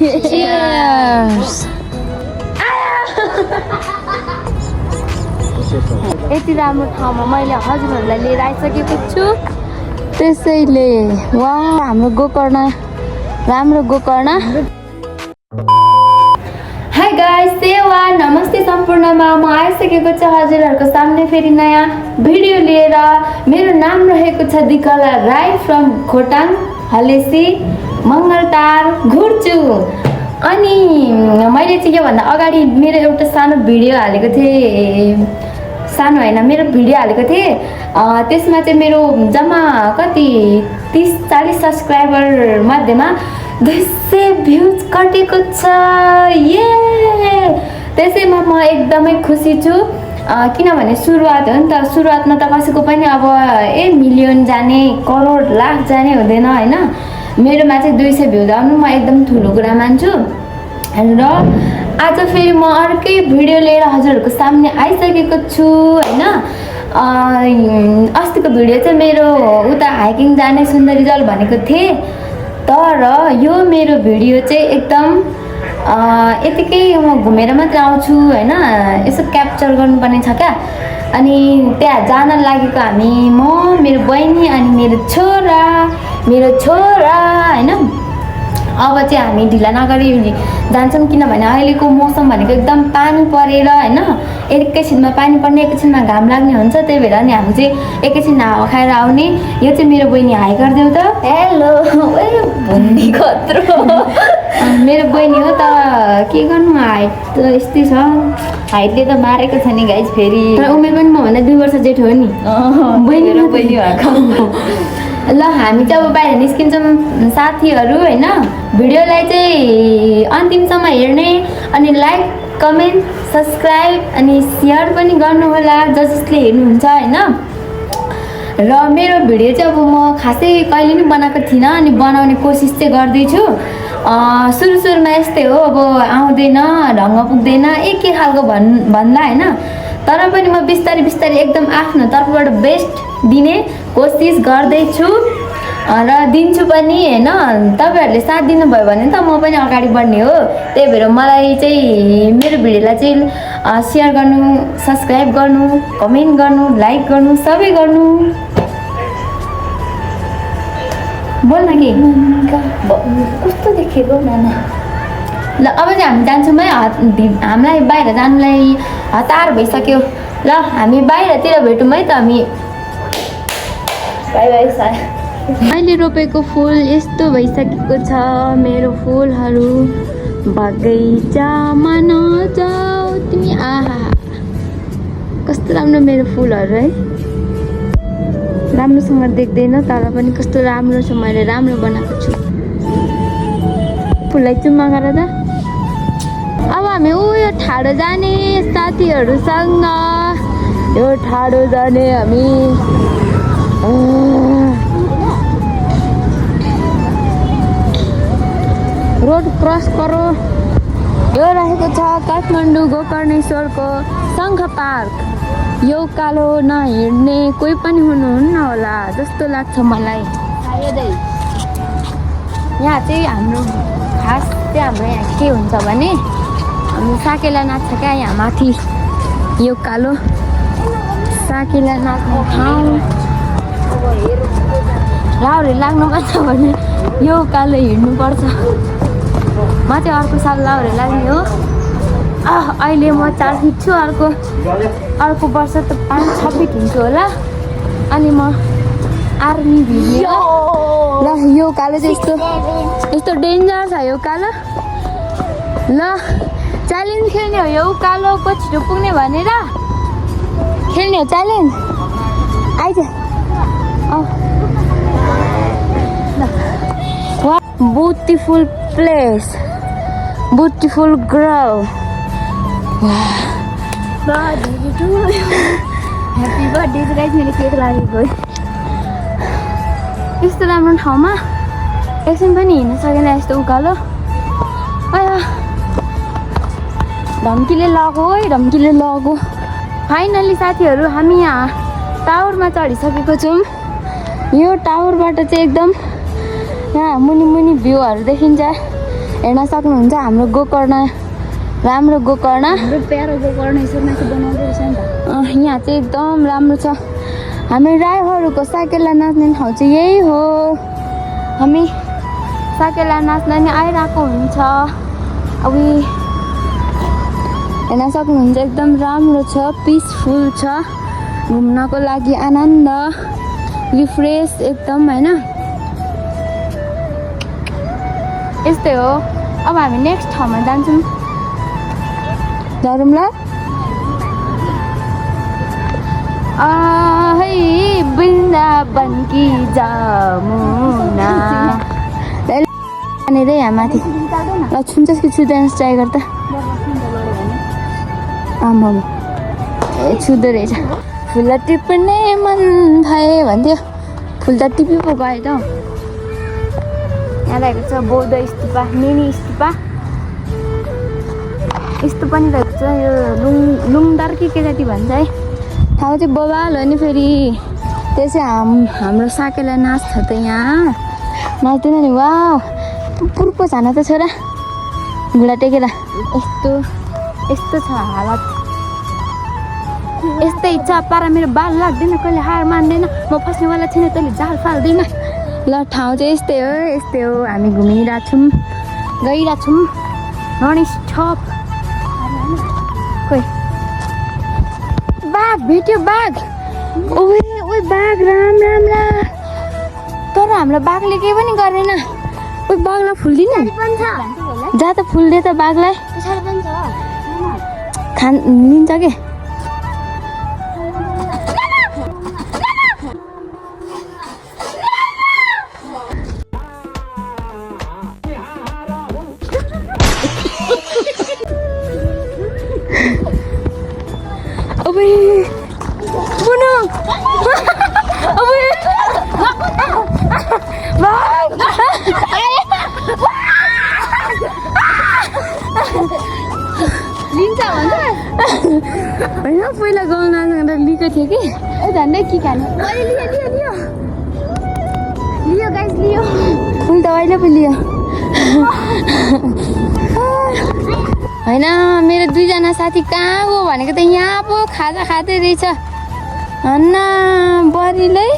Cheers! यति राम्रो ठाउँमा मैले हजुरहरूलाई लिएर आइसकेको छु त्यसैले वा हाम्रो गोकर्ण राम्रो गोकर्ण हाई गाइस सेवा नमस्ते सम्पूर्णमा म आइसकेको छु हजुरहरूको सामने फेरि नयाँ भिडियो लिएर मेरो नाम रहेको छ दिकला राई फ्रम खोटाङ हलेसी मङ्गलटार घुर्चु अनि मैले चाहिँ योभन्दा अगाडि मेरो एउटा सानो भिडियो हालेको थिएँ सानो होइन मेरो भिडियो हालेको थिएँ त्यसमा चाहिँ मेरो जम्मा कति 30-40 सब्सक्राइबर मध्येमा 200 भ्युज कटेको छ ये त्यसैमा म एकदमै खुसी छु किनभने सुरुवात हो नि त सुरुवातमा त कसैको पनि अब 1 मिलियन जाने करोड लाख जाने हुँदैन होइन मेरोमा चाहिँ 200 भ्युज आउनु म एकदम ठुलो कुरा मान्छु र आज फेरि म अर्कै भिडियो लिएर हजुरहरूको सामने आइसकेको छु होइन अस्तिको भिडियो चाहिँ मेरो उता हाइकिङ जाने सुन्दरी जल भनेको थिएँ तर यो मेरो भिडियो चाहिँ एकदम यतिकै म घुमेर मात्र आउँछु होइन यसो क्याप्चर गर्नुपर्ने छ क्या अनि त्यहाँ जान लागेको हामी म मेरो बहिनी अनि मेरो छोरा होइन अब चाहिँ हामी ढिला नगरी जान्छौँ किनभने अहिलेको मौसम भनेको एकदम पानी परेर होइन एकैछिनमा पानी पर्ने एकैछिनमा घाम लाग्ने हुन्छ त्यही भएर नि हामी चाहिँ एकैछिन हावा खाएर आउने यो चाहिँ मेरो बहिनी हाई गरिदेऊ त हेलो भुन्डी खत्रो मेरो बहिनी हो त के गर्नु हाइट त यस्तै छ हाइटले त मारेको छ नि गाइज फेरि तर उमेर पनि मभन्दा 2 वर्ष जेठो हो नि बहिनी र बहिनी भएको ल हामी चाहिँ अब बाहिर निस्किन्छौँ साथीहरू होइन भिडियोलाई चाहिँ अन्तिमसम्म हेर्ने अनि लाइक कमेन्ट सब्सक्राइब अनि सेयर पनि गर्नुहोला जसले हेर्नुहुन्छ होइन र मेरो भिडियो चाहिँ अब म खासै कहिले पनि बनाएको थिइनँ अनि बनाउने कोसिस चाहिँ गर्दैछु सुरुमा यस्तै हो अब आउँदैन ढङ्ग पुग्दैन एकै खालको भन्ला होइन तर पनि म बिस्तारै एकदम आफ्नो तर्फबाट बेस्ट दिने कोसिस गर्दैछु र दिन्छु पनि होइन तपाईँहरूले साथ दिनुभयो भने त म पनि अगाडि बढ्ने हो त्यही भएर मलाई चाहिँ मेरो भिडियोलाई चाहिँ सेयर गर्नु सब्सक्राइब गर्नु कमेन्ट गर्नु लाइक गर्नु सबै गर्नु बोल्न कि कस्तो देखेको नाना ल अब चाहिँ हामी जान्छौँ है हामीलाई बाहिर जानुलाई हतार भइसक्यो ल हामी बाहिरतिर भेटौँ है त हामी बाई बाई साय मैले रोपेको फुल यस्तो भइसकेको छ मेरो फुलहरू बगैँचामा नजाऊ तिमी आहा कस्तो राम्रो मेरो फुलहरू है राम्रोसँग देख्दैन तर पनि कस्तो राम्रो छ मैले राम्रो बनाएको छु फुललाई चुम्मा गरेर त अब हामी यो ठाडो जाने साथीहरूसँग यो ठाडो जाने हामी रोड क्रस गरौँ यो रहेको छ काठमाडौँ गोकर्णेश्वरको शङ्ख पार्क यो कालो नहिँड्ने कोही पनि हुनुहुन्न होला जस्तो लाग्छ मलाई यहाँ चाहिँ हाम्रो खास चाहिँ हाम्रो यहाँ के हुन्छ भने हाम्रो साकेला नाच्छ क्या यहाँ माथि यो कालो साकेला नाच्ने ठाउँ लाउरे लाग्नु पर्छ भने यो कालो हिँड्नुपर्छ म चाहिँ अर्को साल लाउरे लाग्ने हो अहिले म 4 फिट छु अर्को वर्ष त 5-6 फिट हुन्छु होला अनि म आर्मी भिड्ने ल यो कालो चाहिँ यस्तो डेन्जर छ यो कालो ल च्यालेन्ज खेल्ने हो यो कालो को छिटो पुग्ने भनेर खेल्ने हो च्यालेन्ज आइज ब्युटिफुल प्लेस ब्युटिफुल ग्राउ ह्याप्पी बर्थडे चाहिँ गाइस मेरो केक लागेको यस्तो राम्रो ठाउँमा एकछिन पनि हिँड्न सकेन यस्तो उकालो धम्कीले लगो है धम्कीले लगो फाइनली साथीहरू हामी यहाँ टावरमा चढिसकेको छौँ यो टावरबाट चाहिँ एकदम यहाँ मुनि भ्यूहरू देखिन्छ हेर्न सक्नुहुन्छ हाम्रो गोकर्ण राम्रो गोकर्ण प्यारो गोकर्ण यसरी माथि बनाउँदै रहेछ नि त। यहाँ चाहिँ एकदम राम्रो छ। हामी राईहरूको साकेला नाच्ने ठाउँ चाहिँ यही हो। हामी साकेला नाच्न नि आइरहेको हुन्छ। अब हेर्न सक्नुहुन्छ एकदम राम्रो छ, पिसफुल छ, घुम्नको लागि आनन्द, रिफ्रेस एकदम होइन। यस्तै हो। अब हामी नेक्स्ट ठाउँमा जान्छौँ। जाऊँ ल। है वृन्दावन कि जमुना यहाँनिर यहाँ माथि ल छुन्छस् कि छुँदैनस् ट्राई गर्दा। आम्मा ए छुँदो रहेछ। फुल टिप्ने मन भए भन्थ्यो, फुल त टिपी पो गयो त हौ। यहाँ रहेको छ बौद्ध स्तूपा, मिनी स्तूपा। यस्तो पनि रहेको छ यो लुङदार कि के जाति भन्छ है। ठाउँ चाहिँ बवाल हो नि फेरि। त्यसै हाम्रो साकेला नाच छ त यहाँ। नाच्दैन नि। वा पुर्पो छान त छोरा घुँडा टेकेर। यस्तो छ हालत। यस्तै छ पारा। मेरो बाल लाग्दैन, कहिले हार मान्दैन, म फस्नेवाला छैन, तैँले जाल फाल्दैन। ल ठाउँ चाहिँ यस्तै हो, यस्तै हो। हामी घुमिरहेको छौँ, गइरहेको छौँ नन स्टप। खोइ बाघ भेट्यो, बाघ। ओए ओए बाघ, राम राम ला। तर हाम्रो बाघले केही पनि गरेन। ओए बाघलाई फुल्दिन जा त, फुल्दे त बाघलाई। लिन्छ के। लिन्छ भन्छ होइन। पहिला गाउँ नाच्दा लिएको थियो कि झन्डै के खाने। लियो गाइस, लियो। उनी त अहिले पो लियो होइन। मेरो दुईजना साथी कहाँ गयो भनेको त यहाँ पो खाजा खाँदै रहेछ। हन्न बरीले।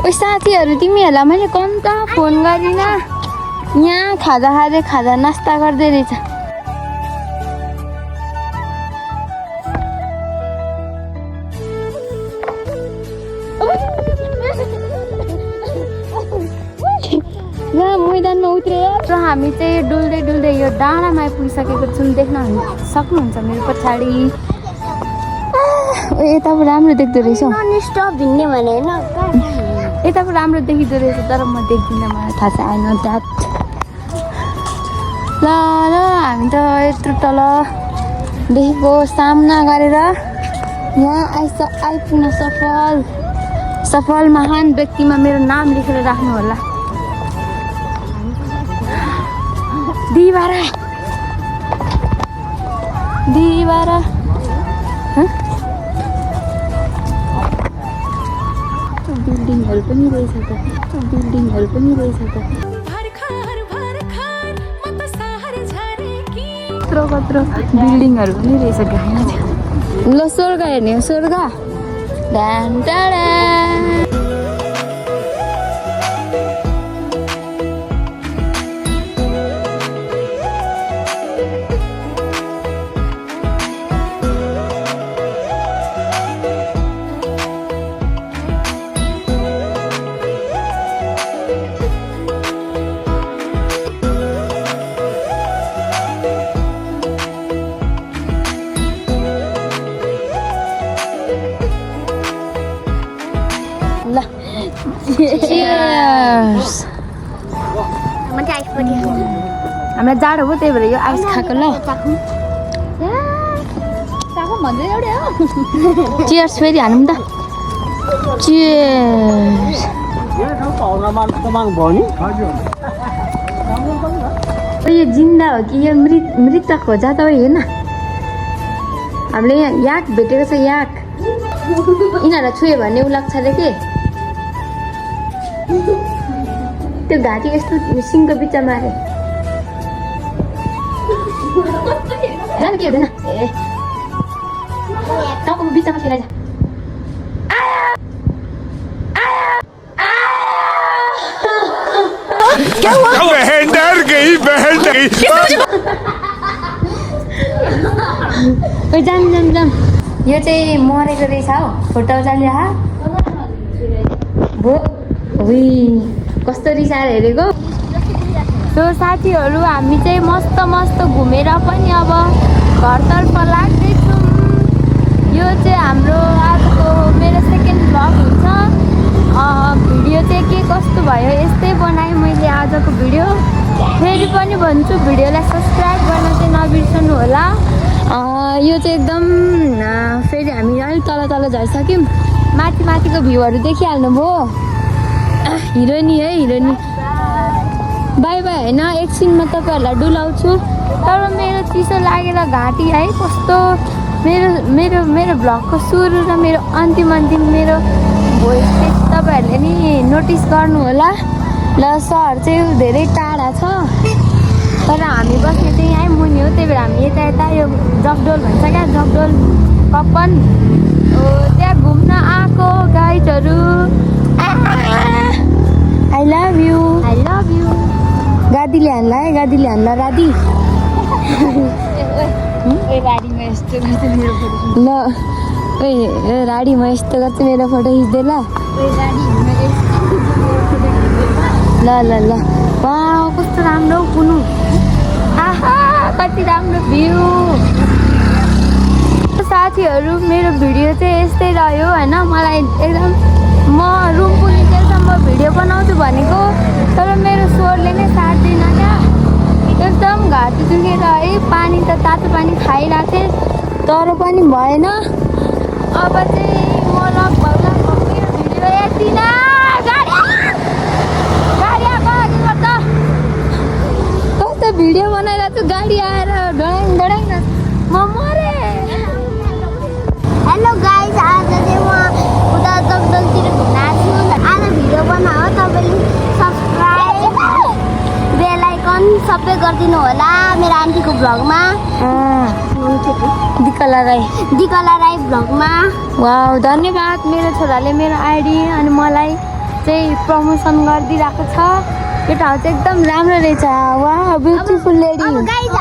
ओ साथीहरू तिमीहरूलाई मैले कम त फोन गरिनँ। यहाँ खाजा खाँदै खाजा नास्ता गर्दै रहेछ। मैदानमा उत्रेर र हामी चाहिँ डुल्दै डुल्दै यो डाँडामा आइपुगिसकेको छौँ। देख्न सक्नुहुन्छ मेरो पछाडि। यता पो राम्रो देख्दो रहेछ। स्टप हिँड्ने भने होइन, यता पो राम्रो देखिँदो रहेछ, तर म देख्दिनँ, मलाई थाहा छ। I know that. ल ल हामी त यत्रो तलदेखिको सामना गरेर यहाँ आइपुग्न सफल महान व्यक्तिमा मेरो नाम लेखेर राख्नु होला। दिवारा बिल्डिङहरू पनि रहेछ त। कत्रो बिल्डिङहरू पनि रहेछ। गाना ल स्वर्ग हेर्ने हो, स्वर्ग। ड्यान टाडा। Cheers. हामीलाई जाडो हो त्यही भएर यो आइस खाएको। ल चियर्स फेरि हानौँ त। चियर्स। यो जिन्दा हो कि यो मृतक हो? जाँदा हो हेर्न। हामीले यहाँ याक भेटेको छ, याक। यिनीहरूलाई छुयो भने उ लाग्छ अरे के। त्यो घाँटी यस्तो सिङको बिचमा अरे। जान के हुँदैन ए टाउको बिचमा खेलाइ जा क्या हुआ? बहन डर गई, बहन डर गई। ओइ जाम यो चाहिँ मरेको रहेछ हौ फोटो चाल्यो हा भो उही कस्तो रिसाएर हेरेको सो साथीहरू हामी चाहिँ मस्त घुमेर पनि अब घरतर्फ लाग्दैछौँ यो चाहिँ हाम्रो आजको मेरो सेकेन्ड भ्लग हुन्छ भिडियो चाहिँ के कस्तो भयो यस्तै बनाएँ मैले आजको भिडियो फेरि पनि भन्छु भिडियोलाई सब्सक्राइब गर्न चाहिँ नबिर्सनु होला यो चाहिँ एकदम फेरि हामी अलिक तल झरिसक्यौँ माथिको भ्यूहरू देखिहाल्नु भयो हिरोइनी है हिरोइनी बाई होइन एकछिनमा तपाईँहरूलाई डुलाउँछु तर मेरो चिसो लागेर घाँटी है कस्तो मेरो भ्लगको सुरु र मेरो अन्तिम मेरो भोइस चाहिँ तपाईँहरूले नि नोटिस गर्नु होला ल सहर चाहिँ धेरै टाढा छ तर हामी बस्ने चाहिँ यहीँ मुनि हो त्यही भएर हामी यता यो जगडोल भन्छ क्या जगडोल कपन त्यहाँ घुम्न आएको गाइडहरू आई लभ यु गाडीले हान्ला राधी ल ओइ राडीमा यस्तो गर्छु मेरो फोटो खिच्दै ल वाउ कस्तो राम्रो पुनु आहा कति राम्रो भ्यू साथीहरू मेरो भिडियो चाहिँ यस्तै रह्यो होइन मलाई एकदम म रुम पुगिन्जेलसम्म भिडियो बनाउँछु भनेको तर मेरो स्वरले नै साट्दैन क्या एकदम घाँटी दुखेर है पानी त तातो पानी खाइरहेको थिएँ तर पनि भएन अब चाहिँ म लगभग मेरो भिडियो यति नै गाडी आएको त कस्तो भिडियो बनाइरहेको छु गाडी आएर डडाङ म मरे हेलो गाइस आज चाहिँ म उता जगदलतिर घुम्न आएको छु आज भिडियो बनाऊ तपाईँले सब्सक्राइब बेल आइकन सबै गरिदिनु होला मेरो आन्टीको भ्लगमा दिकला राई भ्लगमा वाउ धन्यवाद मेरो छोराले मेरो आइडी अनि मलाई चाहिँ प्रमोसन गरिदिरहेको छ यो ठाउँ चाहिँ एकदम राम्रो रहेछ वाउ ब्युटिफुल लेडी अब गाइस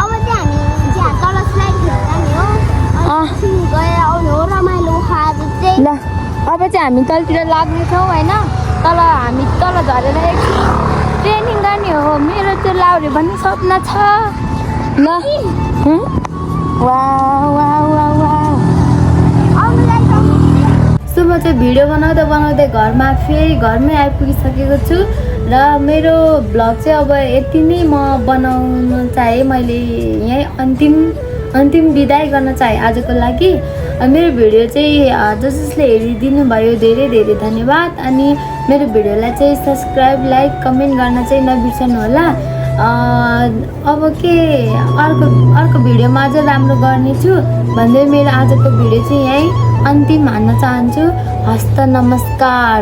अब चाहिँ हामी यहाँ तल स्लाइड खेल्न जाने हो गएर आउने हो रमाइलो खाएर चाहिँ ल अब चाहिँ हामी तलतिर लाग्नेछौँ होइन हामी तल झरेर एकछिन ट्रेनिङ गर्ने हो मेरो त्यो लाउरे भन्ने सपना छ ल सो म चाहिँ भिडियो बनाउँदै घरमा फेरि घरमै आइपुगिसकेको छु र मेरो भ्लग चाहिँ अब यति नै म बनाउन चाहेँ मैले यहीँ अन्तिम बिदाई गर्न चाहेँ आजको लागि मेरो भिडियो चाहिँ जसले हेरिदिनु भयो धेरै धन्यवाद अनि मेरो भिडियोलाई चाहिँ सब्सक्राइब लाइक कमेन्ट गर्न चाहिँ नबिर्सनु होला अब के अर्को भिडियोमा अझ राम्रो गर्नेछु भन्दै मेरो आजको भिडियो चाहिँ यहीँ अन्तिम हान्न चाहन्छु हस्त नमस्कार।